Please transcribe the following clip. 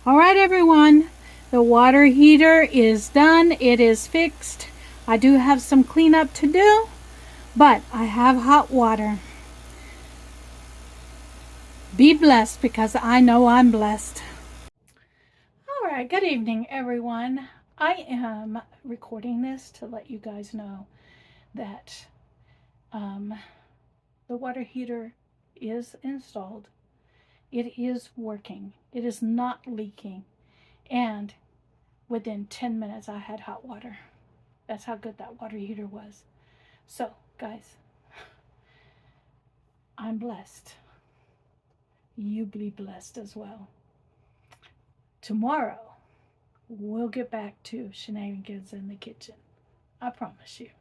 All right, everyone. The water heater is done. It is fixed. I do have some cleanup to do, but I have hot water. Be blessed because I know I'm blessed. All right, good evening, everyone. I am recording this to let you guys know that the water heater is installed. It is working. It is not leaking. And within 10 minutes, I had hot water. That's how good that water heater was. So, guys, I'm blessed. You be blessed as well. Tomorrow, we'll get back to shenanigans in the kitchen. I promise you.